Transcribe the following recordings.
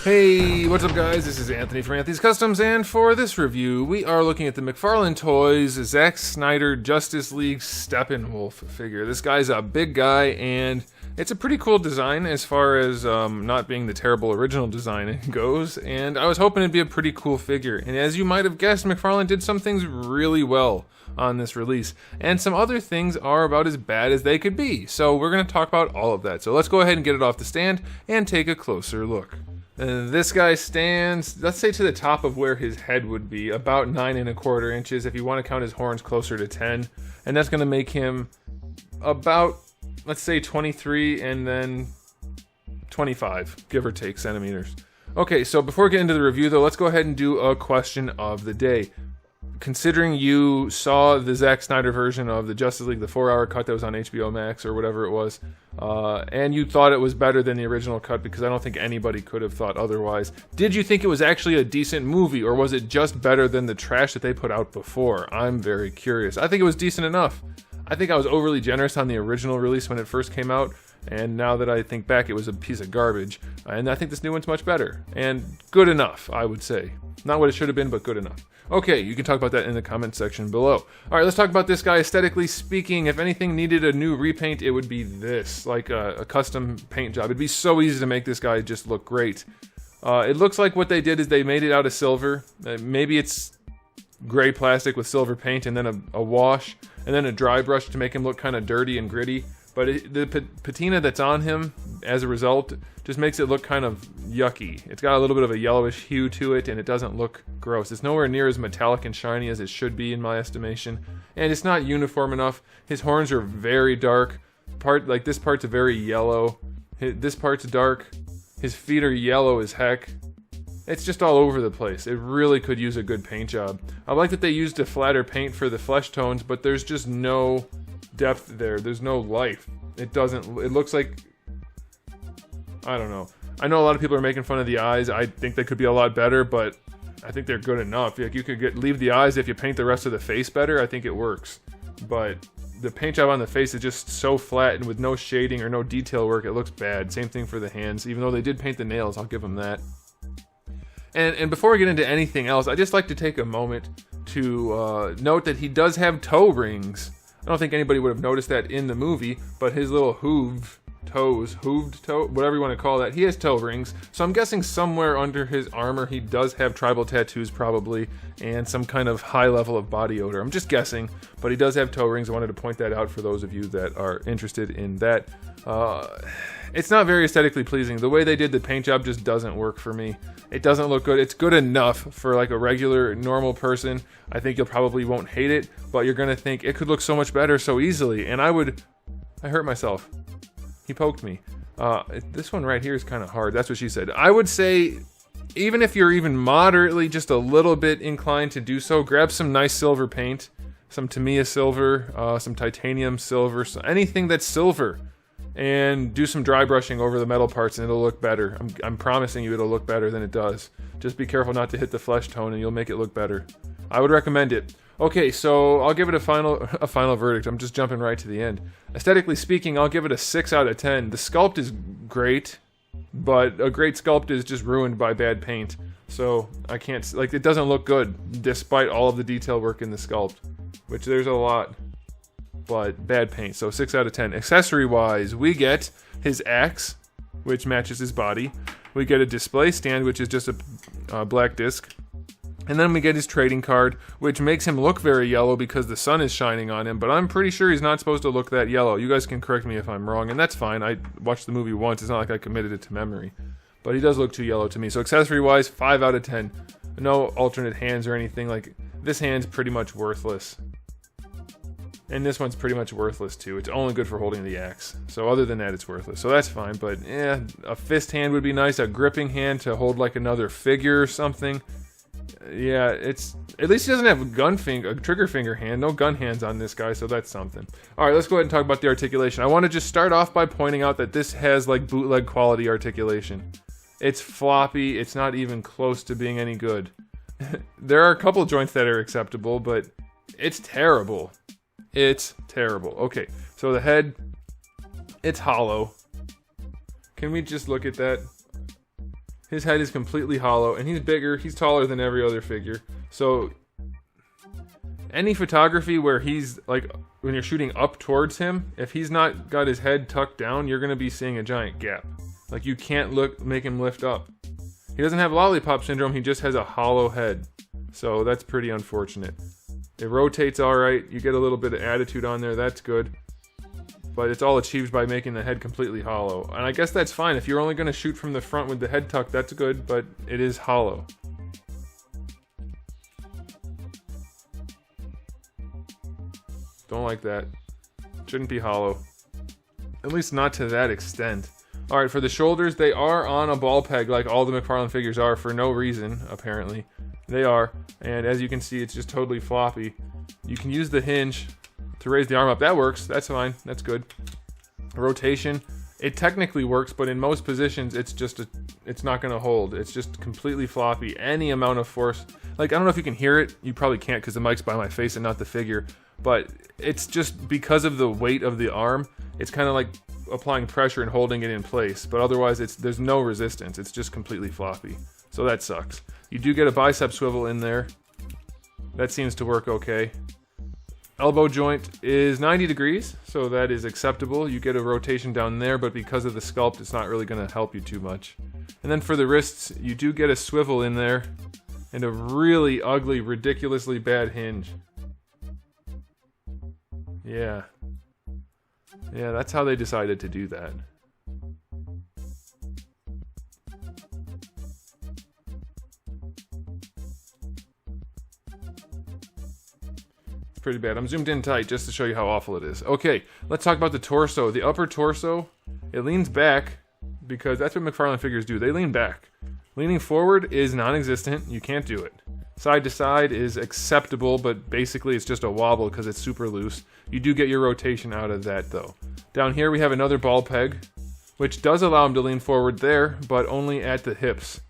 Hey, what's up guys? This is Anthony from Anthony's Customs, and for this review, we are looking at the McFarlane Toys Zack Snyder Justice League Steppenwolf figure. This guy's a big guy, and it's a pretty cool design as far as not being the terrible original design goes, and I was hoping it'd be a pretty cool figure. And as you might have guessed, McFarlane did some things really well on this release, and some other things are about as bad as they could be. So we're going to talk about all of that. So let's go ahead and get it off the stand and take a closer look. This guy stands, let's say, to the top of where his head would be, about 9¼ inches. If you want to count his horns, closer to 10, and that's going to make him about, let's say, 23 and then 25, give or take, centimeters. Okay, so before we get into the review, though, let's go ahead and do a question of the day. Considering you saw the Zack Snyder version of the Justice League, the 4-hour cut that was on HBO Max or whatever it was, and you thought it was better than the original cut, because I don't think anybody could have thought otherwise, did you think it was actually a decent movie, or was it just better than the trash that they put out before? I'm very curious. I think it was decent enough. I think I was overly generous on the original release when it first came out, and now that I think back, it was a piece of garbage. And I think this new one's much better. And good enough, I would say. Not what it should have been, but good enough. Okay, you can talk about that in the comment section below. Alright, let's talk about this guy. Aesthetically speaking, if anything needed a new repaint, it would be this. Like a custom paint job. It'd be so easy to make this guy just look great. It looks like what they did is they made it out of silver. Maybe it's gray plastic with silver paint, and then a wash, and then a dry brush to make him look kind of dirty and gritty. But the patina that's on him, as a result, just makes it look kind of yucky. It's got a little bit of a yellowish hue to it, and it doesn't look gross. It's nowhere near as metallic and shiny as it should be, in my estimation. And it's not uniform enough. His horns are very dark. This part's very yellow. This part's dark. His feet are yellow as heck. It's just all over the place. It really could use a good paint job. I like that they used a flatter paint for the flesh tones, but there's just no depth there. There's no life. It looks like, I don't know. I know a lot of people are making fun of the eyes. I think they could be a lot better, but I think they're good enough. Like, you could leave the eyes. If you paint the rest of the face better, I think it works. But the paint job on the face is just so flat, and with no shading or no detail work, it looks bad. Same thing for the hands. Even though they did paint the nails, I'll give them that. And before we get into anything else, I'd just like to take a moment to note that he does have toe rings. I don't think anybody would have noticed that in the movie, but his little hooved toe, whatever you want to call that, he has toe rings. So I'm guessing somewhere under his armor he does have tribal tattoos probably, and some kind of high level of body odor. I'm just guessing, but he does have toe rings. I wanted to point that out for those of you that are interested in that. It's not very aesthetically pleasing. The way they did the paint job just doesn't work for me. It doesn't look good. It's good enough for like a regular, normal person. I think you'll probably won't hate it, but you're gonna think it could look so much better so easily. And I hurt myself. He poked me. This one right here is kind of hard. That's what she said. I would say, even if you're even moderately, just a little bit inclined to do so, grab some nice silver paint, some Tamiya silver, some titanium silver, anything that's silver, and do some dry brushing over the metal parts, and it'll look better. I'm promising you it'll look better than it does. Just be careful not to hit the flesh tone, and you'll make it look better. I would recommend it. Okay, so I'll give it a final verdict. I'm just jumping right to the end. Aesthetically speaking, I'll give it a 6 out of 10. The sculpt is great, but a great sculpt is just ruined by bad paint. So I can't, it doesn't look good, despite all of the detail work in the sculpt, which there's a lot. But bad paint, so 6 out of 10. Accessory-wise, we get his axe, which matches his body. We get a display stand, which is just a black disc. And then we get his trading card, which makes him look very yellow because the sun is shining on him, but I'm pretty sure he's not supposed to look that yellow. You guys can correct me if I'm wrong, and that's fine. I watched the movie once. It's not like I committed it to memory. But he does look too yellow to me. So accessory-wise, 5 out of 10. No alternate hands or anything. Like, this hand's pretty much worthless. And this one's pretty much worthless too. It's only good for holding the axe. So other than that, it's worthless. So that's fine, but yeah, a fist hand would be nice. A gripping hand to hold like another figure or something. Yeah, at least he doesn't have a trigger finger hand. No gun hands on this guy, so that's something. Alright, let's go ahead and talk about the articulation. I want to just start off by pointing out that this has like bootleg quality articulation. It's floppy. It's not even close to being any good. There are a couple joints that are acceptable, but it's terrible. It's terrible. Okay, so the head, it's hollow. Can we just look at that? His head is completely hollow, and he's bigger. He's taller than every other figure. So any photography where he's like, when you're shooting up towards him, if he's not got his head tucked down, you're going to be seeing a giant gap. Like, you can't make him lift up. He doesn't have lollipop syndrome, he just has a hollow head. So that's pretty unfortunate. It rotates alright, you get a little bit of attitude on there, that's good. But it's all achieved by making the head completely hollow. And I guess that's fine. If you're only going to shoot from the front with the head tucked, that's good, but it is hollow. Don't like that. Shouldn't be hollow. At least not to that extent. Alright, for the shoulders, they are on a ball peg like all the McFarlane figures are for no reason, apparently. They are. And as you can see, it's just totally floppy. You can use the hinge to raise the arm up. That works. That's fine. That's good. Rotation. It technically works, but in most positions, it's not going to hold. It's just completely floppy. Any amount of force. Like, I don't know if you can hear it. You probably can't because the mic's by my face and not the figure. But it's just because of the weight of the arm, it's kind of like applying pressure and holding it in place. But otherwise, there's no resistance. It's just completely floppy. So that sucks. You do get a bicep swivel in there. That seems to work okay. Elbow joint is 90 degrees, so that is acceptable. You get a rotation down there, but because of the sculpt, it's not really going to help you too much. And then for the wrists, you do get a swivel in there, and a really ugly, ridiculously bad hinge. Yeah. Yeah, that's how they decided to do that. Pretty bad. I'm zoomed in tight just to show you how awful it is. Okay, let's talk about the torso. The upper torso, it leans back because that's what McFarlane figures do. They lean back. Leaning forward is non-existent. You can't do it. Side to side is acceptable, but basically it's just a wobble because it's super loose. You do get your rotation out of that though. Down here we have another ball peg, which does allow him to lean forward there, but only at the hips.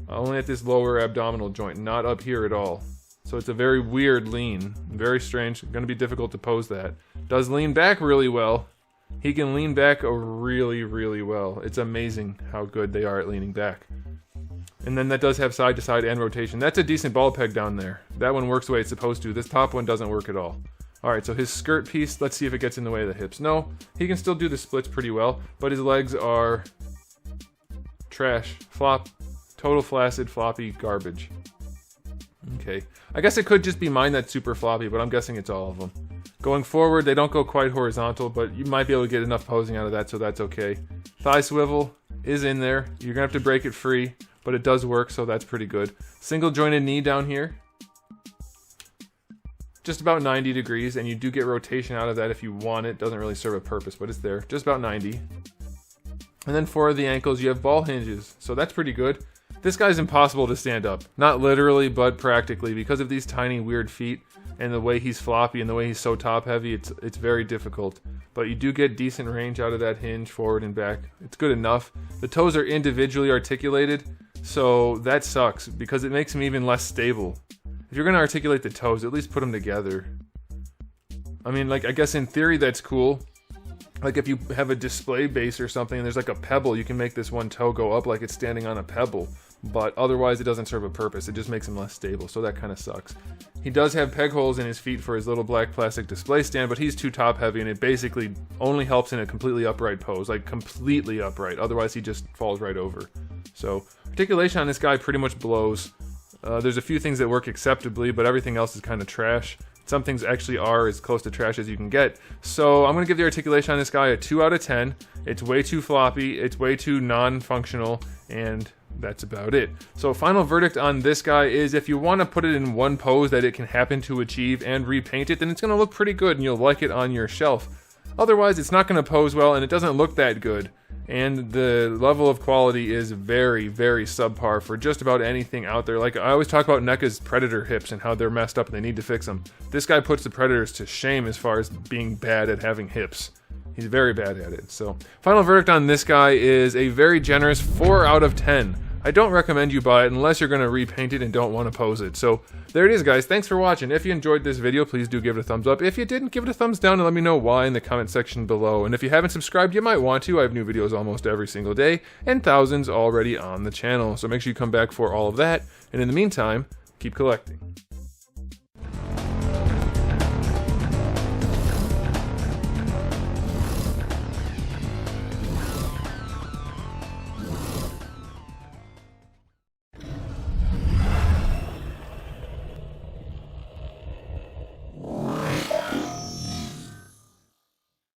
Only at this lower abdominal joint, not up here at all. So it's a very weird lean. Very strange. Going to be difficult to pose that. Does lean back really well. He can lean back really, really well. It's amazing how good they are at leaning back. And then that does have side to side and rotation. That's a decent ball peg down there. That one works the way it's supposed to. This top one doesn't work at all. Alright, so his skirt piece, let's see if it gets in the way of the hips. No, he can still do the splits pretty well, but his legs are trash. Flop. Total flaccid, floppy garbage. Okay. I guess it could just be mine that's super floppy, but I'm guessing it's all of them. Going forward, they don't go quite horizontal, but you might be able to get enough posing out of that, so that's okay. Thigh swivel is in there. You're going to have to break it free, but it does work, so that's pretty good. Single jointed knee down here. Just about 90 degrees, and you do get rotation out of that if you want it. Doesn't really serve a purpose, but it's there. Just about 90. And then for the ankles, you have ball hinges, so that's pretty good. This guy's impossible to stand up. Not literally, but practically. Because of these tiny, weird feet and the way he's floppy and the way he's so top-heavy, it's very difficult. But you do get decent range out of that hinge, forward and back. It's good enough. The toes are individually articulated, so that sucks because it makes him even less stable. If you're going to articulate the toes, at least put them together. I mean, like, I guess in theory that's cool. Like if you have a display base or something and there's like a pebble, you can make this one toe go up like it's standing on a pebble. But otherwise it doesn't serve a purpose. It just makes him less stable, so that kind of sucks. He does have peg holes in his feet for his little black plastic display stand, but he's too top heavy and it basically only helps in a completely upright pose. Like completely upright. Otherwise he just falls right over. So articulation on this guy pretty much blows. There's a few things that work acceptably, but everything else is kind of trash. Some things actually are as close to trash as you can get. So I'm going to give the articulation on this guy a 2 out of 10. It's way too floppy, it's way too non-functional, and that's about it. So final verdict on this guy is if you want to put it in one pose that it can happen to achieve and repaint it, then it's going to look pretty good and you'll like it on your shelf. Otherwise, it's not going to pose well and it doesn't look that good. And the level of quality is very, very subpar for just about anything out there. Like, I always talk about NECA's Predator hips and how they're messed up and they need to fix them. This guy puts the Predators to shame as far as being bad at having hips. He's very bad at it. So, final verdict on this guy is a very generous 4 out of 10. I don't recommend you buy it unless you're going to repaint it and don't want to pose it. So there it is, guys. Thanks for watching. If you enjoyed this video, please do give it a thumbs up. If you didn't, give it a thumbs down and let me know why in the comment section below. And if you haven't subscribed, you might want to. I have new videos almost every single day and thousands already on the channel. So make sure you come back for all of that. And in the meantime, keep collecting.